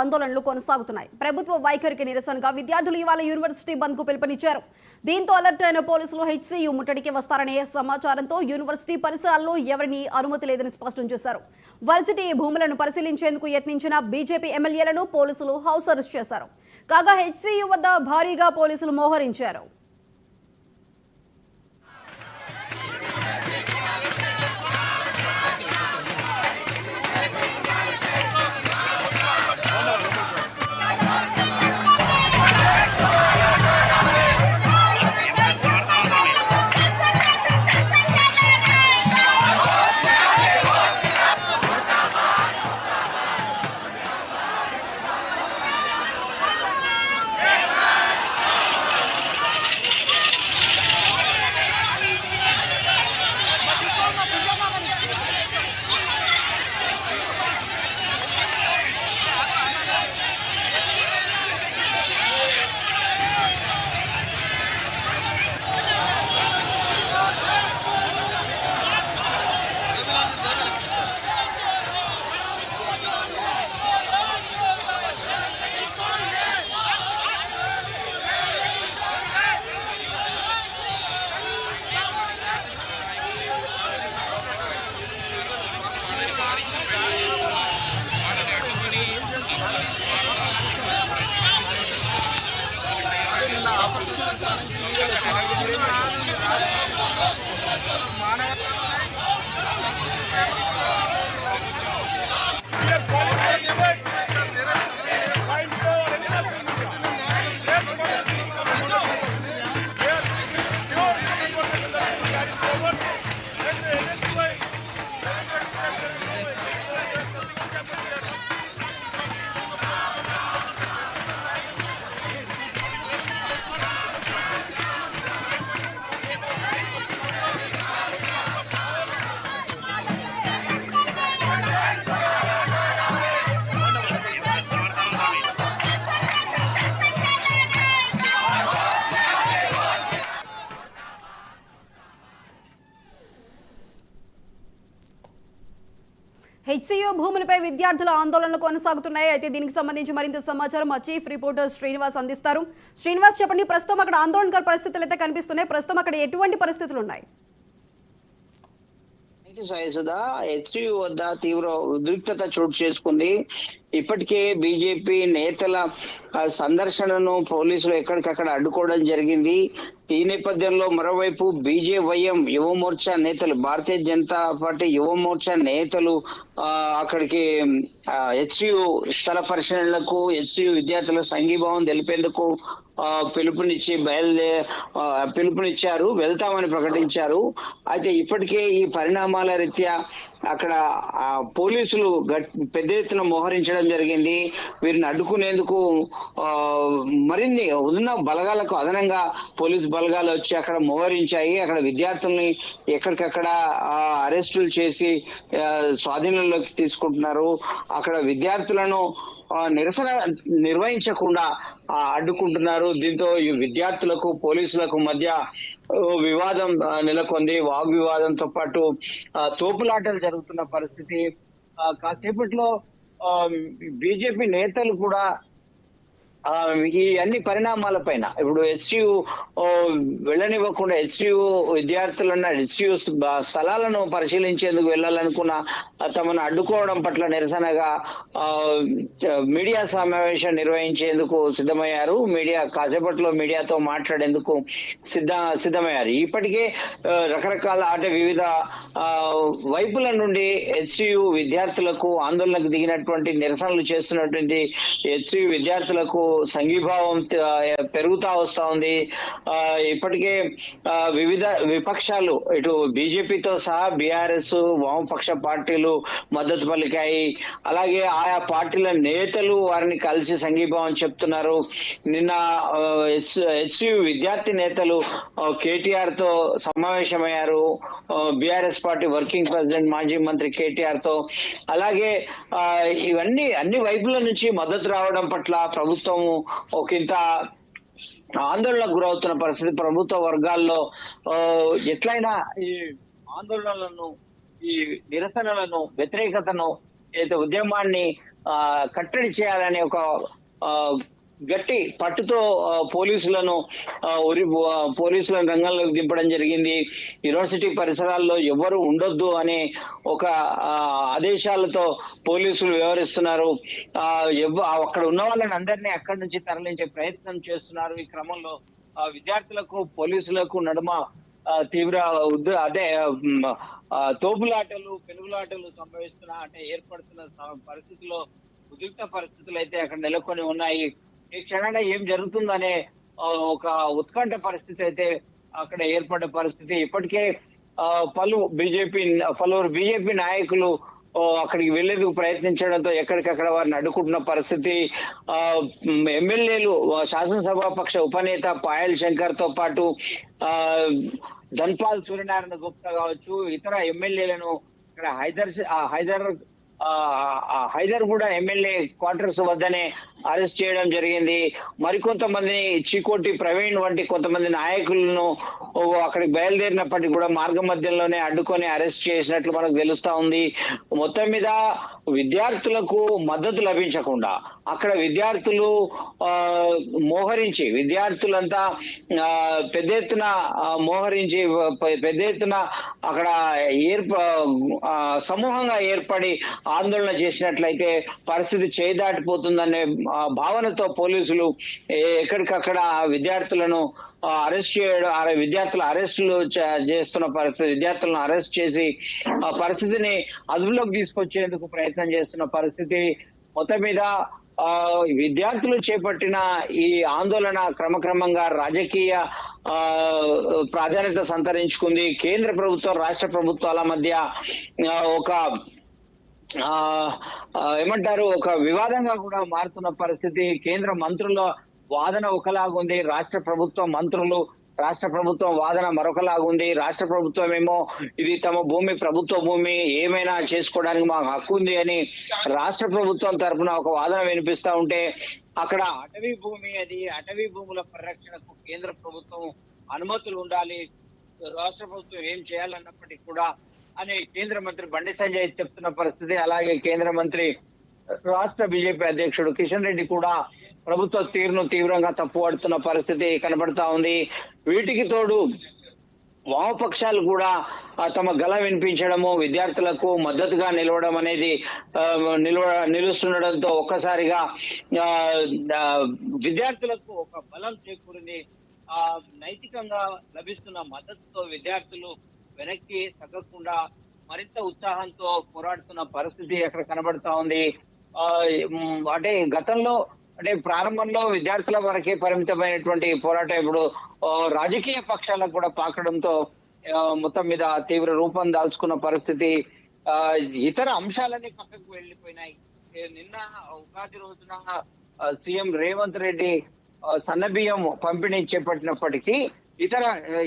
ఆందోళనలు కొనసాగుతున్నాయి. ప్రభుత్వ వైఖరికి నిరసనగా విద్యార్థులు ఇవాళ యూనివర్సిటీ బంద్ కు పిలుపునిచ్చారు. దీంతో అలర్ట్ అయిన పోలీసులు హెచ్సియు ముట్టడికి వస్తారనే సమాచారంతో యూనివర్సిటీ పరిసరాల్లో ఎవరిని అనుమతి లేదని స్పష్టం చేశారు. వర్సిటీ భూములను పరిశీలించేందుకు యత్నించిన బీజేపీ ఎమ్మెల్యేలను పోలీసులు హౌస్ అరెస్ట్ చేశారు. కాగా హెచ్సియు వద్ద భారీగా పోలీసులు మోహరించారు. హెచ్సియు భూములపై విద్యార్థుల ఆందోళనలు కొనసాగుతున్నాయి. అయితే దీనికి సంబంధించి మరింత సమాచారం మా చీఫ్ రిపోర్టర్ శ్రీనివాస్ అందిస్తారు. శ్రీనివాస్, చెప్పండి, ప్రస్తుతం అక్కడ ఆందోళనకర పరిస్థితులు అయితే కనిపిస్తున్నాయి. ప్రస్తుతం అక్కడ ఎటువంటి పరిస్థితులు ఉన్నాయి? హెచ్సియు వద్ద తీవ్ర ఉద్రిక్తత చోటు చేసుకుంది. ఇప్పటికే బీజేపీ నేతల సందర్శనను పోలీసులు ఎక్కడికక్కడ అడ్డుకోవడం జరిగింది. ఈ నేపథ్యంలో మరోవైపు బీజేవైఎం యువ మోర్చా నేతలు, భారతీయ జనతా పార్టీ యువ మోర్చా నేతలు అక్కడికి హెచ్సియు స్థల పరిశీలనలకు, హెచ్సియు విద్యార్థుల సంఘీభావం తెలిపేందుకు పిలుపునిచ్చారు, వెళ్తామని ప్రకటించారు. అయితే ఇప్పటికే ఈ పరిణామాల రీత్యా అక్కడ పోలీసులు పెద్ద ఎత్తున మోహరించడం జరిగింది. వీరిని అడ్డుకునేందుకు మరిన్ని ఉన్న బలగాలకు అదనంగా పోలీసు బలగాలు వచ్చి అక్కడ మోహరించాయి. అక్కడ విద్యార్థుల్ని ఎక్కడికక్కడ అరెస్టులు చేసి స్వాధీనంలోకి తీసుకుంటున్నారు. అక్కడ విద్యార్థులను నిరసన నిర్వహించకుండా అడ్డుకుంటున్నారు. దీంతో ఈ విద్యార్థులకు పోలీసులకు మధ్య వివాదం నెలకొంది. వాగ్వివాదంతో పాటు తోపులాటలు జరుగుతున్న పరిస్థితి. కాసేపట్లో బీజేపీ నేతలు కూడా ఈ అన్ని పరిణామాల పైన ఇప్పుడు హెచ్సియు వెళ్ళనివ్వకుండా హెచ్సియు విద్యార్థులన్న హెచ్సియు స్థలాలను పరిశీలించేందుకు వెళ్ళాలనుకున్న తమను అడ్డుకోవడం పట్ల నిరసనగా మీడియా సమావేశం నిర్వహించేందుకు సిద్ధమయ్యారు. కాసేపట్లో మీడియాతో మాట్లాడేందుకు సిద్ధమయ్యారు. ఇప్పటికే రకరకాల వివిధ వైపుల నుండి హెచ్సియు విద్యార్థులకు ఆందోళనకు దిగినటువంటి నిరసనలు చేస్తున్నటువంటి హెచ్సియు విద్యార్థులకు సంఘీభావం పెరుగుతా వస్తా ఉంది. ఇప్పటికే వివిధ విపక్షాలు ఇటు బీజేపీతో సహా బీఆర్ఎస్, వామపక్ష పార్టీలు మద్దతు పలికాయి. అలాగే ఆయా పార్టీల నేతలు వారిని కలిసి సంఘీభావం చెప్తున్నారు. నిన్న హెచ్సియు విద్యార్థి నేతలు కేటీఆర్ తో సమావేశమయ్యారు. బీఆర్ఎస్ పార్టీ వర్కింగ్ ప్రెసిడెంట్ మాజీ మంత్రి కేటీఆర్ తో. అలాగే ఇవన్నీ అన్ని వైపుల నుంచి మద్దతు రావడం పట్ల ప్రభుత్వం ఒకంత ఆందోళనకు గురవుతున్న పరిస్థితి. ప్రభుత్వ వర్గాల్లో ఎట్లయినా ఈ ఆందోళనలను, ఈ నిరసనలను, వ్యతిరేకతను, ఉద్యమాన్ని కట్టడి చేయాలనే ఒక గట్టి పట్టుతో పోలీసులను రంగంలోకి దింపడం జరిగింది. యూనివర్సిటీ పరిసరాల్లో ఎవరు ఉండొద్దు అనే ఒక ఆదేశాలతో పోలీసులు వ్యవహరిస్తున్నారు. అక్కడ ఉన్న వాళ్ళని అందరినీ అక్కడి నుంచి తరలించే ప్రయత్నం చేస్తున్నారు. ఈ క్రమంలో విద్యార్థులకు పోలీసులకు నడుమ తీవ్ర తోపులాటలు పెనుగులాటలు ఏర్పడుతున్న పరిస్థితిలో ఉద్రిక్త పరిస్థితులు అయితే అక్కడ నెలకొని ఉన్నాయి. ఈ క్షణాన ఏం జరుగుతుందనే ఒక ఉత్కంఠ పరిస్థితి అయితే అక్కడ ఏర్పడ్డ పరిస్థితి. ఇప్పటికే పలువురు బీజేపీ నాయకులు అక్కడికి వెళ్లేందుకు ప్రయత్నించడంతో ఎక్కడికక్కడ వారిని అడ్డుకుంటున్న పరిస్థితి. ఎమ్మెల్యేలు శాసనసభాపక్ష ఉపనేత పాయల్ శంకర్ తో పాటు ధన్పాల్ సూర్యనారాయణ గుప్తా కావచ్చు, ఇతర ఎమ్మెల్యేలను ఇక్కడ హైదర్ కూడా ఎమ్మెల్యే క్వార్టర్స్ వద్దనే అరెస్ట్ చేయడం జరిగింది. మరికొంతమందిని చీకోటి ప్రవీణ్ వంటి కొంతమంది నాయకులను అక్కడికి బయలుదేరినప్పటికీ కూడా మార్గ మధ్యంలోనే అడ్డుకొని అరెస్ట్ చేసినట్లు మనకు తెలుస్తా ఉంది. మొత్తం మీద విద్యార్థులకు మద్దతు లభించకుండా అక్కడ విద్యార్థులు విద్యార్థులంతా పెద్ద ఎత్తున మోహరించి పెద్ద ఎత్తున అక్కడ సమూహంగా ఏర్పడి ఆందోళన చేసినట్లయితే పరిస్థితి చేదాటిపోతుందనే భావనతో పోలీసులు ఎక్కడికక్కడ విద్యార్థులను అరెస్ట్ చేయడం, అరెస్టులు చేస్తున్న పరిస్థితి, విద్యార్థులను అరెస్ట్ చేసి ఆ పరిస్థితిని అదుపులోకి తీసుకొచ్చేందుకు ప్రయత్నం చేస్తున్న పరిస్థితి. మొత్తం మీద విద్యార్థులు చేపట్టిన ఈ ఆందోళన క్రమక్రమంగా రాజకీయ ప్రాధాన్యత సంతరించుకుంది. కేంద్ర ప్రభుత్వం రాష్ట్ర ప్రభుత్వాల మధ్య ఒక ఒక వివాదంగా కూడా మారుతున్న పరిస్థితి. కేంద్ర మంత్రుల వాదన ఒకలాగుంది, రాష్ట్ర ప్రభుత్వం వాదన మరొకలాగుంది. రాష్ట్ర ప్రభుత్వం ఏమో ఇది తమ భూమి, ప్రభుత్వ భూమి, ఏమైనా చేసుకోవడానికి మాకు హక్కు ఉంది అని రాష్ట్ర ప్రభుత్వం తరఫున ఒక వాదన వినిపిస్తా ఉంటే, అక్కడ అటవీ భూముల పరిరక్షణకు కేంద్ర ప్రభుత్వం అనుమతులు ఉండాలి, రాష్ట్ర ప్రభుత్వం ఏం చేయాలన్నప్పటికీ కూడా అని కేంద్ర మంత్రి బండి సంజయ్ చెప్తున్న పరిస్థితి. అలాగే కేంద్ర మంత్రి రాష్ట్ర బీజేపీ అధ్యక్షుడు కిషన్ రెడ్డి కూడా ప్రభుత్వ తీరును తీవ్రంగా తప్పుపడుతున్న పరిస్థితి కనబడతా ఉంది. వీటికి తోడు వామపక్షాలు కూడా తమ గళం వినిపించడము, విద్యార్థులకు మద్దతుగా నిలవడం అనేది నిలుస్తుండడంతో ఒక్కసారిగా విద్యార్థులకు ఒక బలం చేకూరింది. నైతికంగా లభిస్తున్న మద్దతుతో విద్యార్థులు వెనక్కి తగ్గకుండా మరింత ఉత్సాహంతో పోరాడుతున్న పరిస్థితి అక్కడ కనబడతా ఉంది. గతంలో ప్రారంభంలో విద్యార్థుల వరకే పరిమితమైనటువంటి పోరాటం ఇప్పుడు రాజకీయ పక్షాలకు కూడా పాకడంతో మొత్తం మీద తీవ్ర రూపం దాల్చుకున్న పరిస్థితి. ఇతర అంశాలన్నీ పక్కకు వెళ్లిపోయినాయి. నిన్న ఉగాది రోజున సీఎం రేవంత్ రెడ్డి సన్నబియ్యం పంపిణీ చేపట్టినప్పటికీ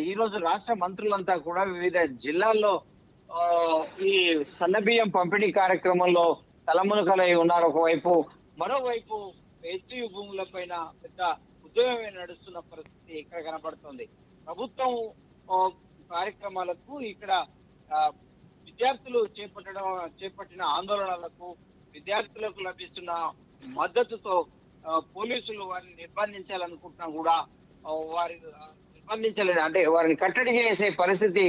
ఈ రోజు రాష్ట్ర మంత్రులంతా కూడా వివిధ జిల్లాల్లో ఈ సన్నబియ్యం పంపిణీ కార్యక్రమంలో తలమునకలై ఉన్నారు ఒకవైపు. మరోవైపు హెచ్సియు భూముల పైన పెద్ద ఉద్యమమే నడుస్తున్న పరిస్థితి ఇక్కడ కనబడుతుంది. ప్రభుత్వం కార్యక్రమాలకు ఇక్కడ విద్యార్థులు చేపట్టిన ఆందోళనలకు విద్యార్థులకు లభిస్తున్న మద్దతుతో పోలీసులు వారిని నిర్బంధించాలనుకుంటున్నా కూడా వారిని కట్టడి చేసే పరిస్థితి,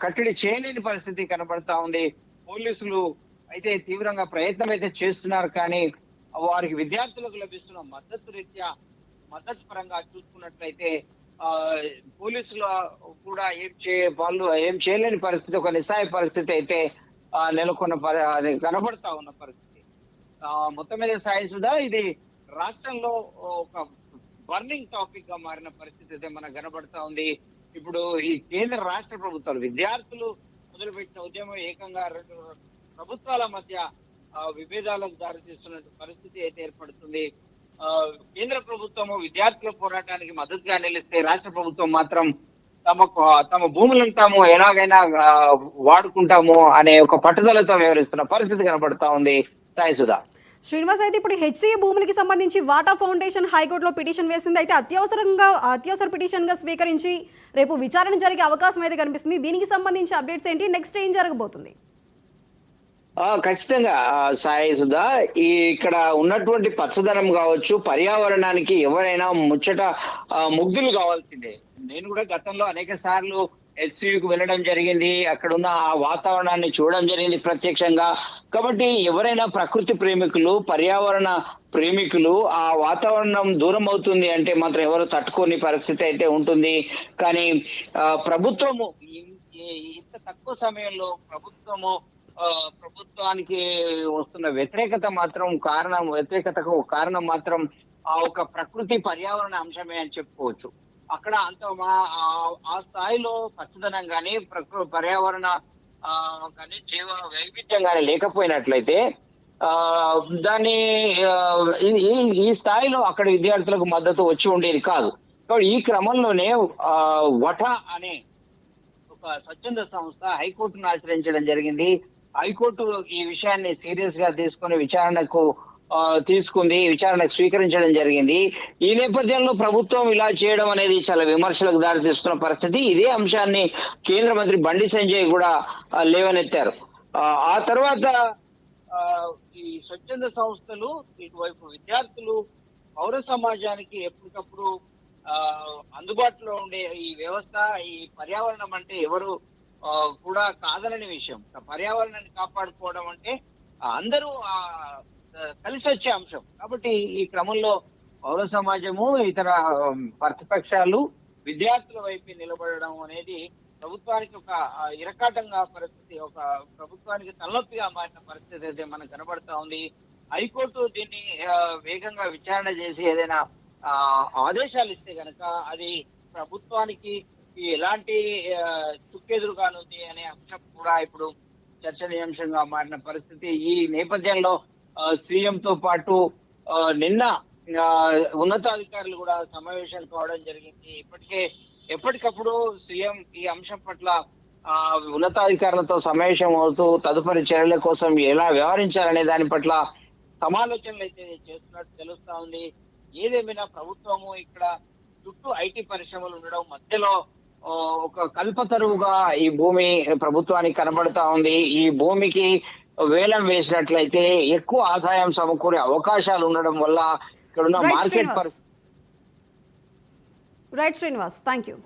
కట్టడి చేయలేని పరిస్థితి కనబడతా ఉంది. పోలీసులు అయితే తీవ్రంగా ప్రయత్నం అయితే చేస్తున్నారు, కానీ వారికి విద్యార్థులకు లభిస్తున్న మద్దతు పరంగా చూసుకున్నట్లయితే పోలీసులు కూడా ఏం చేయలేని పరిస్థితి, ఒక నిస్సాయ పరిస్థితి అయితే కనబడతా ఉన్న పరిస్థితి. మొత్తం మీద సాయి సుధా, ఇది రాష్ట్రంలో ఒక బర్నింగ్ టాపిక్ గా మారిన పరిస్థితి అయితే మనకు కనబడతా ఉంది. ఇప్పుడు ఈ కేంద్ర రాష్ట్ర ప్రభుత్వాలు విద్యార్థులు మొదలుపెట్టిన ఉద్యమం ఏకంగా రెండు ప్రభుత్వాల మధ్య విభేదాలకు దారితీస్తున్న పరిస్థితి అయితే ఏర్పడుతుంది. కేంద్ర ప్రభుత్వము విద్యార్థుల పోరాటానికి మద్దతుగా నిలిస్తే, రాష్ట్ర ప్రభుత్వం మాత్రం తమ భూములను తాము ఎలాగైనా వాడుకుంటాము అనే ఒక పట్టుదలతో వ్యవహరిస్తున్న పరిస్థితి కనబడతా ఉంది. సాయి సుధా. శ్రీనివాస్, అయితే ఇప్పుడు హెచ్సియు భూములకి సంబంధించి వాటా ఫౌండేషన్ హైకోర్టులో పిటిషన్ వేసింది. అయితే అత్యవసర పిటిషన్ గా స్వీకరించి రేపు విచారణ జరిగే అవకాశం అయితే కనిపిస్తుంది. దీనికి సంబంధించి అప్డేట్స్ ఏంటి, నెక్స్ట్ ఏం జరగబోతుంది? ఖచ్చితంగా సాయి సుధా, ఇక్కడ ఉన్నటువంటి పచ్చదనం కావచ్చు, పర్యావరణానికి ఎవరైనా ముచ్చట ముగ్ధులు కావాల్సిందే. నేను కూడా గతంలో అనేక సార్లు హెచ్సియుకు వెళ్ళడం జరిగింది, అక్కడ ఉన్న ఆ వాతావరణాన్ని చూడడం జరిగింది ప్రత్యక్షంగా. కాబట్టి ఎవరైనా ప్రకృతి ప్రేమికులు, పర్యావరణ ప్రేమికులు ఆ వాతావరణం దూరం అవుతుంది అంటే మాత్రం ఎవరు తట్టుకోని పరిస్థితి అయితే ఉంటుంది. కానీ ప్రభుత్వము ఇంత తక్కువ సమయంలో ప్రభుత్వానికి వస్తున్న వ్యతిరేకతకు కారణం మాత్రం ఆ ఒక ప్రకృతి పర్యావరణ అంశమే అని చెప్పుకోవచ్చు. అక్కడ అంత ఆ స్థాయిలో పచ్చదనం కానీ పర్యావరణ కానీ జీవ వైవిధ్యం కానీ లేకపోయినట్లయితే దాన్ని ఈ స్థాయిలో అక్కడ విద్యార్థులకు మద్దతు వచ్చి ఉండేది కాదు. కాబట్టి ఈ క్రమంలోనే వఠా అనే ఒక స్వచ్ఛంద సంస్థ హైకోర్టును ఆశ్రయించడం జరిగింది. హైకోర్టు ఈ విషయాన్ని సీరియస్ గా తీసుకుని విచారణకు స్వీకరించడం జరిగింది. ఈ నేపథ్యంలో ప్రభుత్వం ఇలా చేయడం అనేది చాలా విమర్శలకు దారితీస్తున్న పరిస్థితి. ఇదే అంశాన్ని కేంద్ర మంత్రి బండి సంజయ్ కూడా లేవనెత్తారు. ఆ తర్వాత ఈ స్వచ్ఛంద సంస్థలు, ఇటువైపు విద్యార్థులు, పౌర సమాజానికి ఎప్పటికప్పుడు అందుబాటులో ఉండే ఈ వ్యవస్థ, ఈ పర్యావరణం అంటే ఎవరు కూడా కాదనని విషయం. పర్యావరణాన్ని కాపాడుకోవడం అంటే అందరూ కలిసి వచ్చే అంశం. కాబట్టి ఈ క్రమంలో పౌర సమాజము, ఇతర ప్రతిపక్షాలు విద్యార్థుల వైపు నిలబడడం అనేది ప్రభుత్వానికి ఒక ఇరకాటంగా పరిస్థితి, ఒక ప్రభుత్వానికి తలనొప్పిగా మారిన పరిస్థితి అయితే మనకు కనబడతా ఉంది. హైకోర్టు దీన్ని వేగంగా విచారణ చేసి ఏదైనా ఆదేశాలు ఇస్తే గనక అది ప్రభుత్వానికి ఎలాంటి చుక్కెదురు కానుంది అనే అంశం కూడా ఇప్పుడు చర్చనీయాంశంగా మారిన పరిస్థితి. ఈ నేపథ్యంలో సీఎం తో పాటు నిన్న ఉన్నతాధికారులు కూడా సమావేశాలు కావడం జరిగింది. ఎప్పటికప్పుడు సీఎం ఈ అంశం పట్ల ఉన్నతాధికారులతో సమావేశం అవుతూ తదుపరి చర్యల కోసం ఎలా వ్యవహరించాలనే దాని పట్ల సమాలోచనలు అయితే చేస్తున్నట్టు తెలుస్తా ఉంది. ఏదేమైనా ప్రభుత్వము ఇక్కడ చుట్టూ ఐటీ పరిశ్రమలు ఉండడం, మధ్యలో ఒక కల్పతరువుగా ఈ భూమి ప్రభుత్వానికి కనబడతా ఉంది. ఈ భూమికి వేలం వేసినట్లయితే ఎక్కువ ఆదాయం సమకూరే అవకాశాలు ఉండడం వల్ల ఇక్కడున్న market right Srinivas, thank you.